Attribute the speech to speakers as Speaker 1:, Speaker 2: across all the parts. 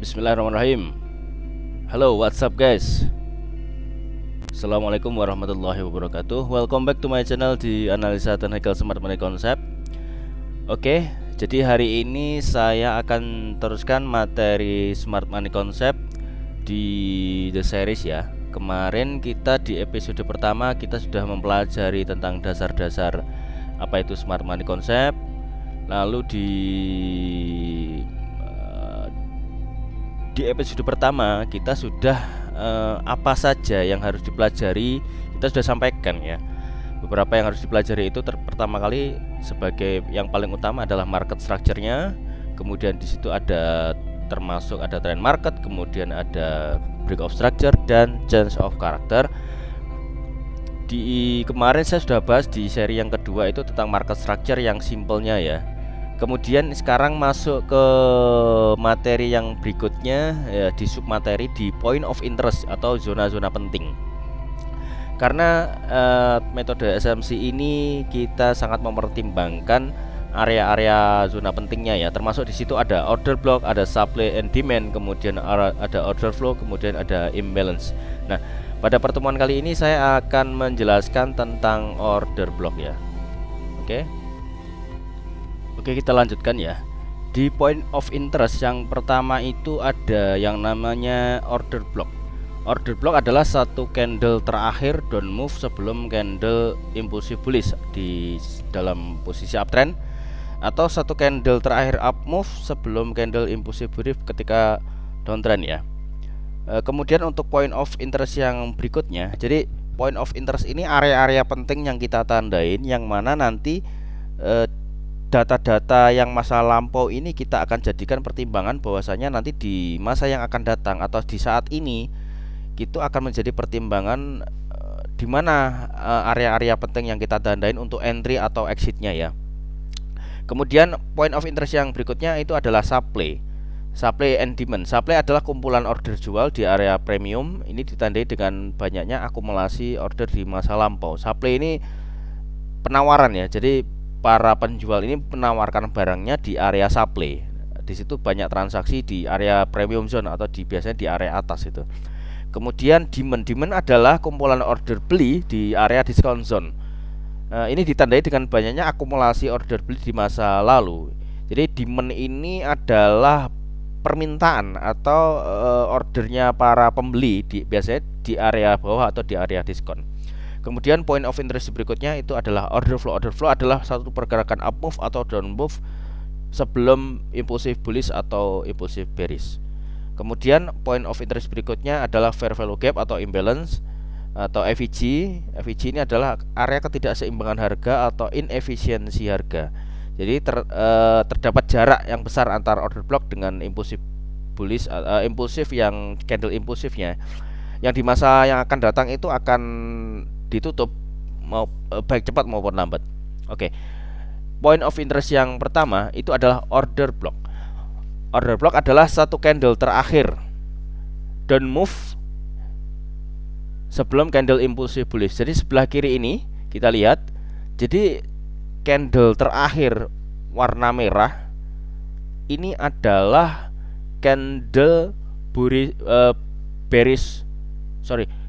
Speaker 1: Bismillahirrahmanirrahim. Halo, what's up guys? Assalamualaikum warahmatullahi wabarakatuh. Welcome back to my channel di Analisa Technical Smart Money Concept. Oke, jadi hari ini saya akan teruskan materi Smart Money Concept di The Series ya. Kemarin kita di episode pertama kita sudah mempelajari tentang dasar-dasar apa itu Smart Money Concept. Lalu di episode pertama kita sudah apa saja yang harus dipelajari kita sudah sampaikan ya. Beberapa yang harus dipelajari itu pertama kali sebagai yang paling utama adalah market structure-nya. Kemudian di situ ada termasuk ada trend market, kemudian ada break of structure dan change of character. Di kemarin saya sudah bahas di seri yang kedua itu tentang market structure yang simpelnya ya. Kemudian sekarang masuk ke materi yang berikutnya ya, di submateri di point of interest atau zona-zona penting. Karena metode SMC ini kita sangat mempertimbangkan area-area zona pentingnya ya. Termasuk di situ ada order block, ada supply and demand, kemudian ada order flow, kemudian ada imbalance. Nah, pada pertemuan kali ini saya akan menjelaskan tentang order block ya. Oke, kita lanjutkan ya. Di point of interest yang pertama itu ada yang namanya order block. Order block adalah satu candle terakhir down move sebelum candle impulsive bullish di dalam posisi uptrend, atau satu candle terakhir up move sebelum candle impulsive bullish ketika downtrend ya. Kemudian untuk point of interest yang berikutnya, jadi point of interest ini area-area penting yang kita tandain, yang mana nanti data-data yang masa lampau ini kita akan jadikan pertimbangan bahwasanya nanti di masa yang akan datang atau di saat ini itu akan menjadi pertimbangan di mana area-area penting yang kita tandain untuk entry atau exitnya ya. Kemudian point of interest yang berikutnya itu adalah supply and demand. Supply adalah kumpulan order jual di area premium, ini ditandai dengan banyaknya akumulasi order di masa lampau. Supply ini penawaran ya, jadi para penjual ini menawarkan barangnya di area supply. Di situ banyak transaksi di area premium zone atau biasanya di area atas itu. Kemudian demand adalah kumpulan order beli di area discount zone. Ini ditandai dengan banyaknya akumulasi order beli di masa lalu. Jadi demand ini adalah permintaan atau ordernya para pembeli biasanya di area bawah atau di area diskon. Kemudian point of interest berikutnya itu adalah order flow. Order flow adalah satu pergerakan up move atau down move sebelum impulsive bullish atau impulsive bearish. Kemudian point of interest berikutnya adalah fair value gap atau imbalance atau FVG. FVG ini adalah area ketidakseimbangan harga atau inefisiensi harga. Jadi terdapat jarak yang besar antara order block dengan impulsive bullish, impulsif yang candle impulsifnya, yang di masa yang akan datang itu akan ditutup baik cepat maupun lambat. Oke. Point of interest yang pertama itu adalah order block. Order block adalah satu candle terakhir down move sebelum candle impulsive bullish. Jadi sebelah kiri ini kita lihat, jadi candle terakhir warna merah ini adalah candle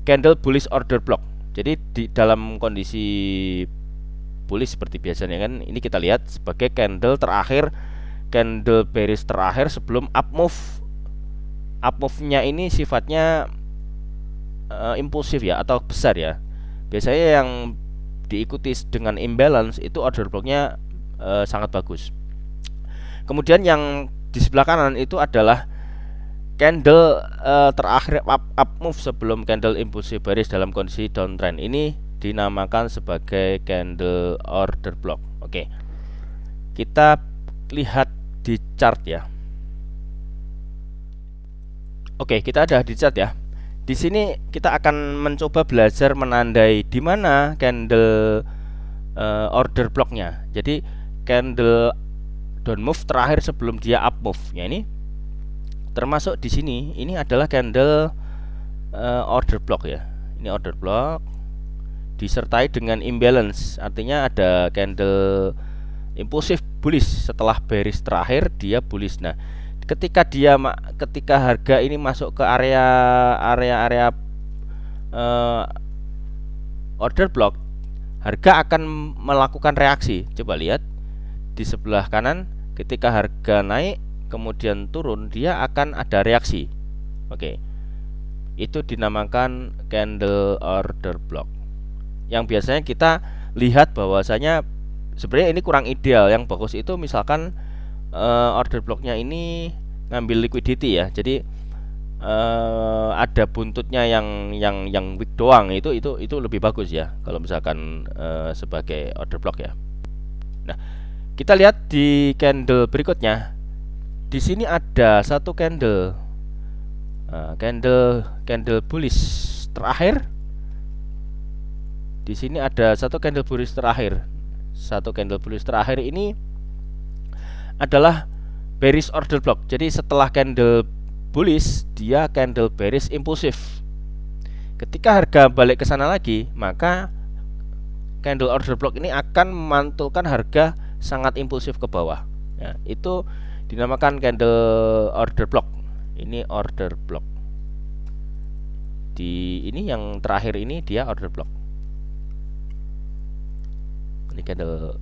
Speaker 1: candle bullish order block. Jadi di dalam kondisi bullish seperti biasanya kan, ini kita lihat sebagai candle terakhir, candle bearish terakhir sebelum up move. Up move-nya ini sifatnya impulsif ya atau besar ya. Biasanya yang diikuti dengan imbalance itu order block-nya sangat bagus. Kemudian yang di sebelah kanan itu adalah candle terakhir up move sebelum candle impulsive bearish dalam kondisi downtrend. Ini dinamakan sebagai candle order block. Oke. Kita lihat di chart ya. Oke, kita ada di chart ya. Di sini kita akan mencoba belajar menandai di mana candle order blocknya. Jadi candle down move terakhir sebelum dia up move. Ya, ini termasuk di sini, ini adalah candle order block ya. Ini order block disertai dengan imbalance, artinya ada candle impulsif bullish setelah bearish terakhir dia bullish. Nah, ketika harga ini masuk ke area order block, harga akan melakukan reaksi. Coba lihat di sebelah kanan, ketika harga naik kemudian turun, dia akan ada reaksi. Oke. Itu dinamakan candle order block. Yang biasanya kita lihat bahwasanya sebenarnya ini kurang ideal. Yang bagus itu misalkan order blocknya ini ngambil liquidity ya. Jadi ada buntutnya yang wick doang, itu lebih bagus ya kalau misalkan sebagai order block ya. Nah, kita lihat di candle berikutnya. Di sini ada satu candle candle bullish terakhir. Di sini ada satu candle bullish terakhir. Satu candle bullish terakhir ini adalah bearish order block. Jadi setelah candle bullish, dia candle bearish impulsif. Ketika harga balik ke sana lagi, maka candle order block ini akan memantulkan harga sangat impulsif ke bawah. Ya, itu dinamakan candle order block. Ini order block. Di ini yang terakhir ini dia order block. Ini candle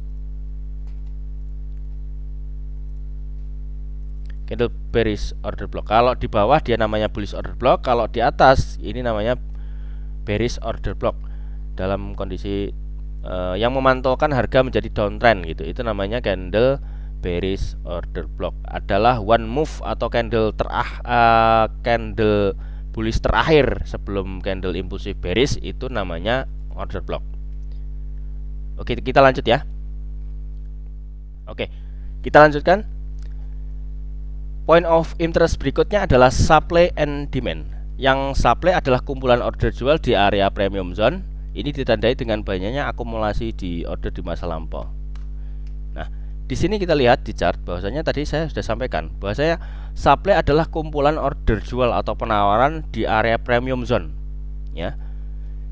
Speaker 1: bearish order block. Kalau di bawah dia namanya bullish order block, kalau di atas ini namanya bearish order block. Dalam kondisi yang memantulkan harga menjadi downtrend gitu, itu namanya candle bearish order block. Adalah one move atau candle bullish terakhir sebelum candle impulsif bearish, itu namanya order block. Oke, kita lanjut ya. Oke, kita lanjutkan. Point of interest berikutnya adalah supply and demand. Yang supply adalah kumpulan order jual di area premium zone. Ini ditandai dengan banyaknya akumulasi di order di masa lampau. Nah, di sini kita lihat di chart bahwasanya tadi saya sudah sampaikan bahwasanya supply adalah kumpulan order jual atau penawaran di area premium zone. Ya,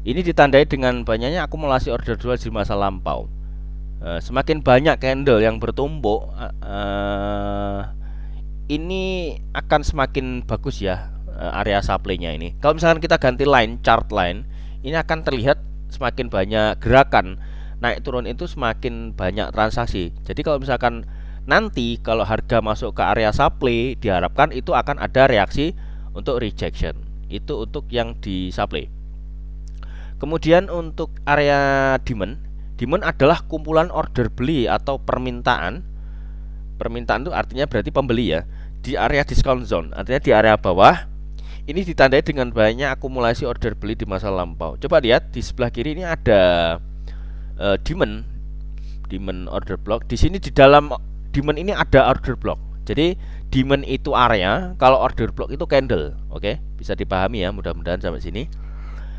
Speaker 1: ini ditandai dengan banyaknya akumulasi order jual di masa lampau. Semakin banyak candle yang bertumpuk, ini akan semakin bagus ya area supply-nya ini. Kalau misalkan kita ganti line, chart line, ini akan terlihat semakin banyak gerakan naik turun, itu semakin banyak transaksi. Jadi kalau misalkan nanti kalau harga masuk ke area supply, diharapkan itu akan ada reaksi untuk rejection. Itu untuk yang di supply. Kemudian untuk area demand, demand adalah kumpulan order beli atau permintaan. Permintaan itu artinya berarti pembeli ya, di area discount zone, artinya di area bawah. Ini ditandai dengan banyak akumulasi order beli di masa lampau. Coba lihat di sebelah kiri ini ada demand order block. Di sini di dalam demand ini ada order block. Jadi demand itu area, kalau order block itu candle. Oke, bisa dipahami ya, mudah-mudahan sampai sini.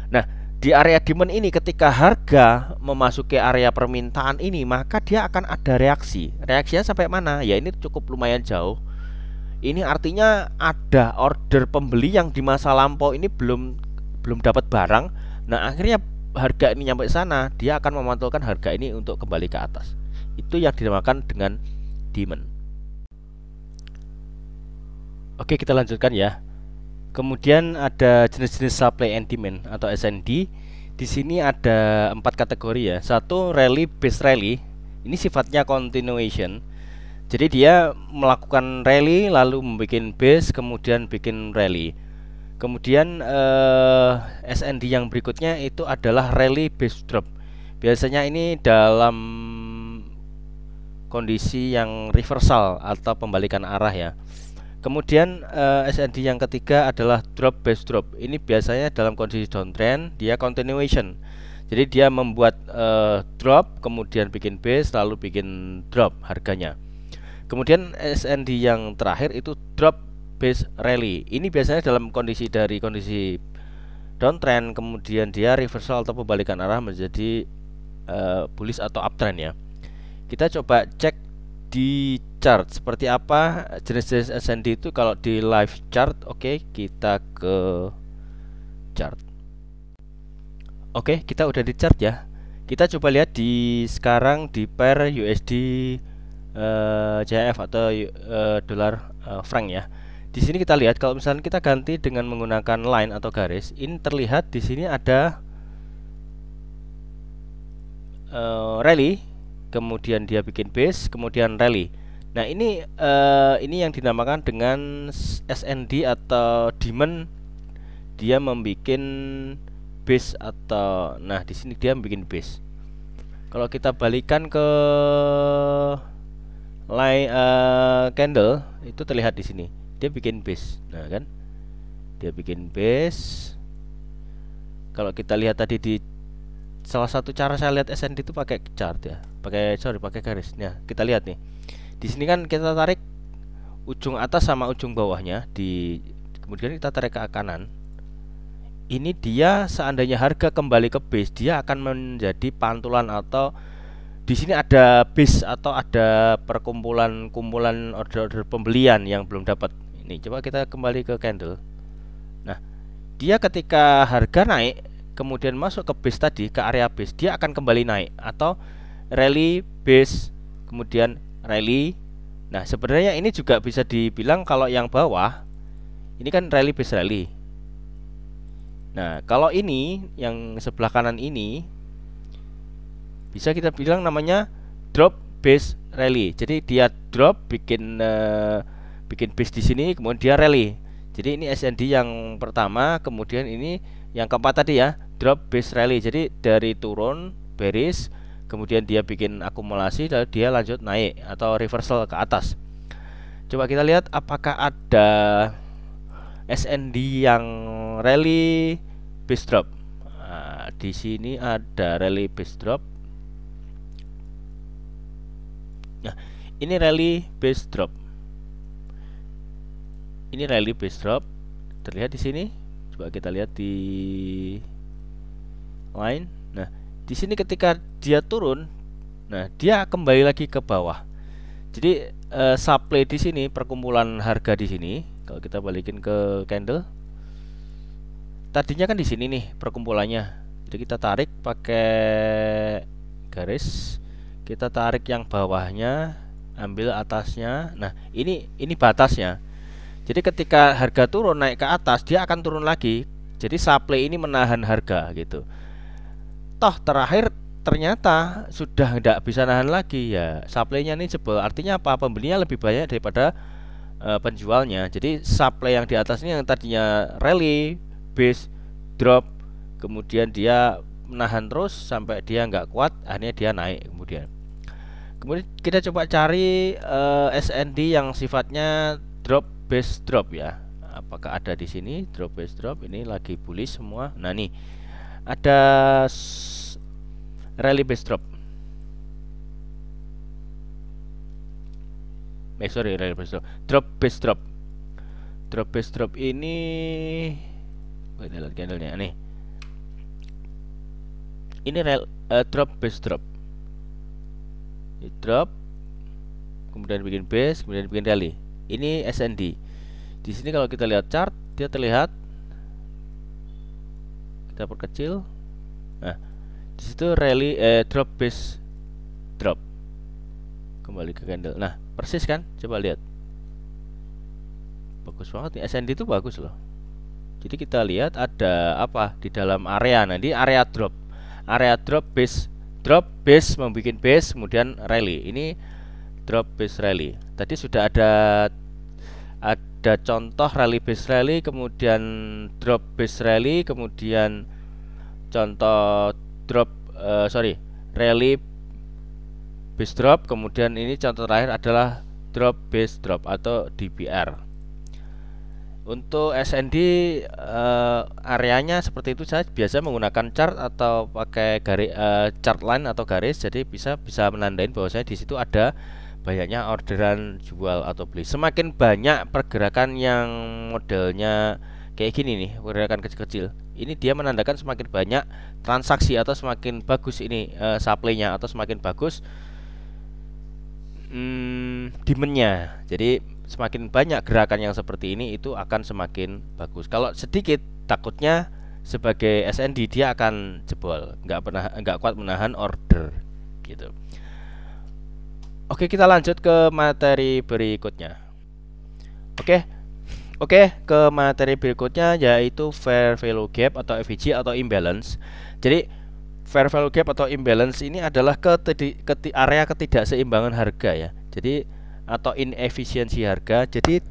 Speaker 1: Nah, di area demand ini ketika harga memasuki area permintaan ini, maka dia akan ada reaksi. Reaksinya sampai mana? Ya ini cukup lumayan jauh. Ini artinya ada order pembeli yang di masa lampau ini belum dapat barang. Nah, akhirnya harga ini nyampe sana, dia akan memantulkan harga ini untuk kembali ke atas. Itu yang dinamakan dengan demand. Oke, kita lanjutkan ya. Kemudian ada jenis-jenis supply and demand atau SND. Di sini ada 4 kategori ya. Satu, rally based rally. Ini sifatnya continuation. Jadi dia melakukan rally lalu membuat base, kemudian bikin rally. Kemudian SND yang berikutnya itu adalah rally base drop. Biasanya ini dalam kondisi yang reversal atau pembalikan arah ya. Kemudian SND yang ketiga adalah drop base drop. Ini biasanya dalam kondisi downtrend, dia continuation. Jadi dia membuat drop, kemudian bikin base, lalu bikin drop harganya. Kemudian SND yang terakhir itu drop base rally. Ini biasanya dalam kondisi downtrend, kemudian dia reversal atau pembalikan arah menjadi bullish atau uptrend ya. Kita coba cek di chart seperti apa jenis-jenis SND itu kalau di live chart. Oke, kita ke chart. Oke, kita udah di chart ya. Kita coba lihat sekarang di pair USD JF atau dolar franc ya. Di sini kita lihat kalau misalnya kita ganti dengan menggunakan line atau garis, ini terlihat di sini ada rally, kemudian dia bikin base, kemudian rally. Nah, ini yang dinamakan dengan SND atau demand. Dia membuat base atau nah di sini dia membuat base. Kalau kita balikan ke line candle itu terlihat di sini dia bikin base. Nah kan, dia bikin base. Kalau kita lihat tadi di salah satu cara saya lihat SND itu pakai chart ya, pakai garis. Nah kita lihat nih, di sini kan kita tarik ujung atas sama ujung bawahnya kemudian kita tarik ke kanan. Ini dia seandainya harga kembali ke base, dia akan menjadi pantulan atau di sini ada base atau ada kumpulan order pembelian yang belum dapat. Ini coba kita kembali ke candle. Nah, dia ketika harga naik kemudian masuk ke base tadi, ke area base, dia akan kembali naik atau rally base kemudian rally. Nah, sebenarnya ini juga bisa dibilang kalau yang bawah ini kan rally base rally. Nah, kalau ini yang sebelah kanan ini bisa kita bilang namanya drop base rally. Jadi dia drop bikin base di sini, kemudian dia rally. Jadi ini SND yang pertama, kemudian ini yang keempat tadi ya, drop base rally. Jadi dari turun bearish, kemudian dia bikin akumulasi, lalu dia lanjut naik atau reversal ke atas. Coba kita lihat apakah ada SND yang rally base drop. Nah, di sini ada rally base drop. Nah, ini rally base drop. Ini rally base drop. Terlihat di sini. Coba kita lihat di line. Nah, di sini ketika dia turun, nah dia kembali lagi ke bawah. Jadi supply di sini, perkumpulan harga di sini. Kalau kita balikin ke candle, tadinya kan di sini nih perkumpulannya. Jadi kita tarik pakai garis, kita tarik yang bawahnya, ambil atasnya. Nah, ini batasnya. Jadi ketika harga turun naik ke atas, dia akan turun lagi. Jadi supply ini menahan harga gitu. Toh terakhir ternyata sudah tidak bisa nahan lagi ya, supply-nya ini jebol. Artinya apa? Pembelinya lebih banyak daripada penjualnya. Jadi supply yang di atas ini yang tadinya rally base drop, kemudian dia menahan terus sampai dia nggak kuat, akhirnya dia naik. Kemudian kita coba cari SND yang sifatnya drop base drop ya. Apakah ada di sini drop base drop? Ini lagi bullish semua. Nah nih ada rally base drop. Rally base drop. Drop base drop. Drop base drop ini kita lihat candlenya nih. Ini drop base drop. Ini drop, kemudian bikin base, kemudian bikin rally. Ini SND. Di sini kalau kita lihat chart, dia terlihat. Kita perkecil. Nah, di situ rally drop base drop. Kembali ke candle. Nah, persis kan? Coba lihat. Bagus banget nih, SND itu bagus loh. Jadi kita lihat ada apa di dalam area. Nanti area drop. Area drop base membuat base kemudian rally. Ini drop base rally. Tadi sudah ada contoh rally base rally, kemudian drop base rally, kemudian contoh rally base drop, kemudian ini contoh terakhir adalah drop base drop atau DBR. Untuk SND areanya seperti itu. Saya biasa menggunakan chart atau pakai garis, chart line atau garis. Jadi bisa menandain bahwa saya di situ ada banyaknya orderan jual atau beli. Semakin banyak pergerakan yang modelnya kayak gini nih, pergerakan kecil-kecil, ini dia menandakan semakin banyak transaksi atau semakin bagus ini supply-nya atau semakin bagus demand-nya. Jadi semakin banyak gerakan yang seperti ini itu akan semakin bagus. Kalau sedikit, takutnya sebagai SND dia akan jebol, nggak kuat menahan order gitu. Oke, kita lanjut ke materi berikutnya. Oke. Oke, ke materi berikutnya yaitu fair value gap atau FVG atau imbalance. Jadi fair value gap atau imbalance ini adalah area ketidakseimbangan harga ya. Jadi atau inefisiensi harga. Jadi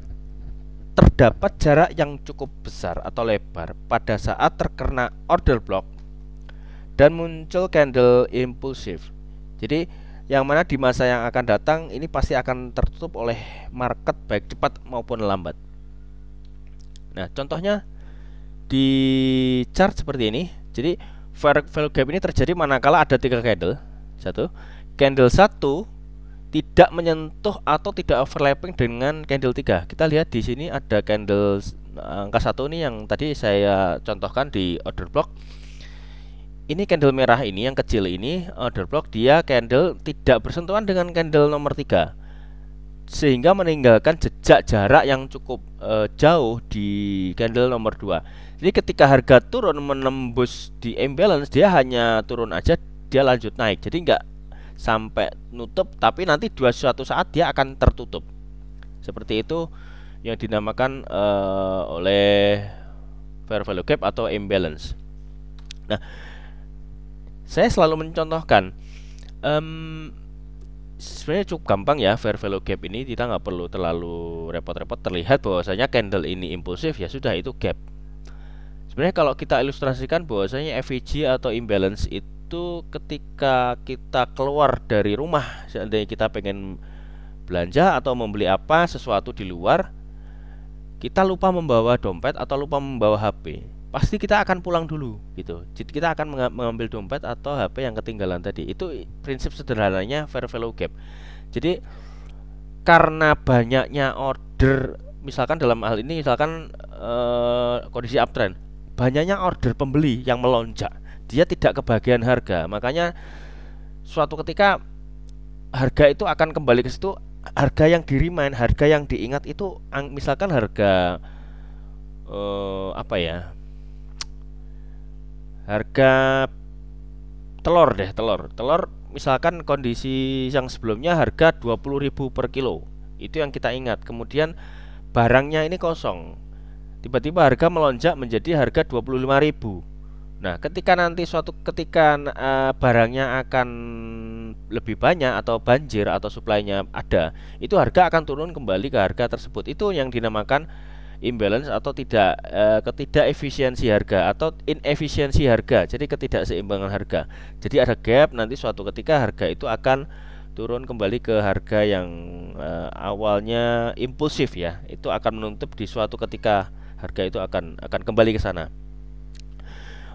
Speaker 1: terdapat jarak yang cukup besar atau lebar pada saat terkena order block dan muncul candle impulsif. Jadi yang mana di masa yang akan datang ini pasti akan tertutup oleh market baik cepat maupun lambat. Nah, contohnya di chart seperti ini. Jadi fair value gap ini terjadi manakala ada 3 candle. Candle 1 tidak menyentuh atau tidak overlapping dengan candle 3. Kita lihat di sini ada candle angka 1 ini yang tadi saya contohkan di order block. Ini candle merah ini yang kecil ini order block, dia candle tidak bersentuhan dengan candle nomor 3 sehingga meninggalkan jejak jarak yang cukup jauh di candle nomor 2. Jadi ketika harga turun menembus di imbalance, dia hanya turun aja, dia lanjut naik. Jadi nggak sampai nutup, tapi nanti suatu saat dia akan tertutup. Seperti itu yang dinamakan oleh fair value gap atau imbalance. Nah, saya selalu mencontohkan sebenarnya cukup gampang ya fair value gap ini, kita nggak perlu terlalu repot-repot. Terlihat bahwasanya candle ini impulsif, ya sudah itu gap. Sebenarnya kalau kita ilustrasikan bahwasanya FVG atau imbalance itu ketika kita keluar dari rumah, seandainya kita pengen belanja atau membeli apa sesuatu di luar, kita lupa membawa dompet atau lupa membawa HP, pasti kita akan pulang dulu gitu. Jadi kita akan mengambil dompet atau HP yang ketinggalan tadi. Itu prinsip sederhananya fair value gap. Jadi karena banyaknya order, misalkan dalam hal ini misalkan kondisi uptrend, banyaknya order pembeli yang melonjak, dia tidak kebagian harga. Makanya suatu ketika harga itu akan kembali ke situ. Harga yang di-remind, harga yang diingat itu misalkan harga apa ya, harga telur deh, telur misalkan kondisi yang sebelumnya harga 20.000 per kilo, itu yang kita ingat. Kemudian barangnya ini kosong, tiba-tiba harga melonjak menjadi harga 25.000. Nah, ketika nanti suatu ketika barangnya akan lebih banyak atau banjir atau suplainya ada, itu harga akan turun kembali ke harga tersebut. Itu yang dinamakan imbalance atau ketidakefisiensi harga atau inefisiensi harga. Jadi ketidakseimbangan harga. Jadi ada gap, nanti suatu ketika harga itu akan turun kembali ke harga yang awalnya impulsif ya. Itu akan menutup di suatu ketika harga itu akan kembali ke sana.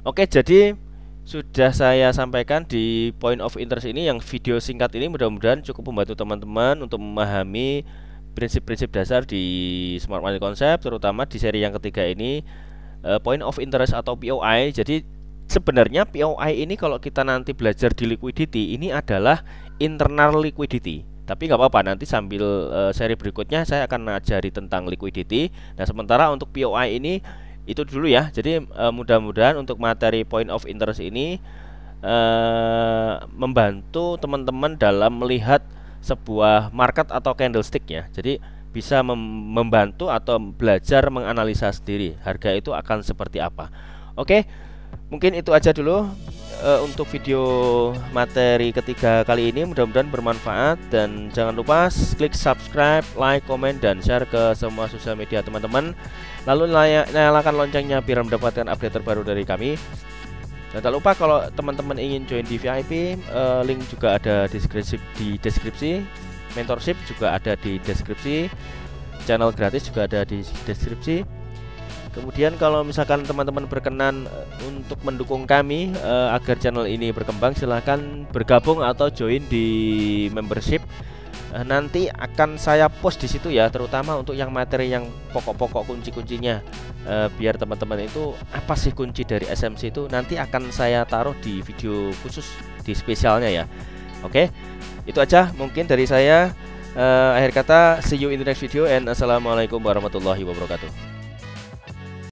Speaker 1: Oke, jadi sudah saya sampaikan di point of interest ini, yang video singkat ini mudah-mudahan cukup membantu teman-teman untuk memahami prinsip-prinsip dasar di smart money concept, terutama di seri yang ketiga ini, point of interest atau POI. Jadi sebenarnya POI ini kalau kita nanti belajar di liquidity, ini adalah internal liquidity. Tapi nggak apa-apa, nanti sambil seri berikutnya saya akan mengajari tentang liquidity. Nah, sementara untuk POI ini itu dulu ya. Jadi mudah-mudahan untuk materi point of interest ini membantu teman-teman dalam melihat sebuah market atau candlestick ya. Jadi bisa membantu atau belajar menganalisa sendiri harga itu akan seperti apa. Oke, mungkin itu aja dulu untuk video materi ketiga kali ini. Mudah-mudahan bermanfaat, dan jangan lupa klik subscribe, like, komen, dan share ke semua sosial media teman-teman. Lalu nyalakan loncengnya biar mendapatkan update terbaru dari kami. Dan tak lupa kalau teman-teman ingin join di VIP, link juga ada di deskripsi. Mentorship juga ada di deskripsi. Channel gratis juga ada di deskripsi. Kemudian kalau misalkan teman-teman berkenan untuk mendukung kami agar channel ini berkembang, silahkan bergabung atau join di membership. Nanti akan saya post di situ ya, terutama untuk yang materi yang pokok-pokok kunci-kuncinya, biar teman-teman itu apa sih kunci dari SMC itu nanti akan saya taruh di video khusus di spesialnya ya. Oke, itu aja mungkin dari saya. Akhir kata, see you in the next video and assalamualaikum warahmatullahi wabarakatuh.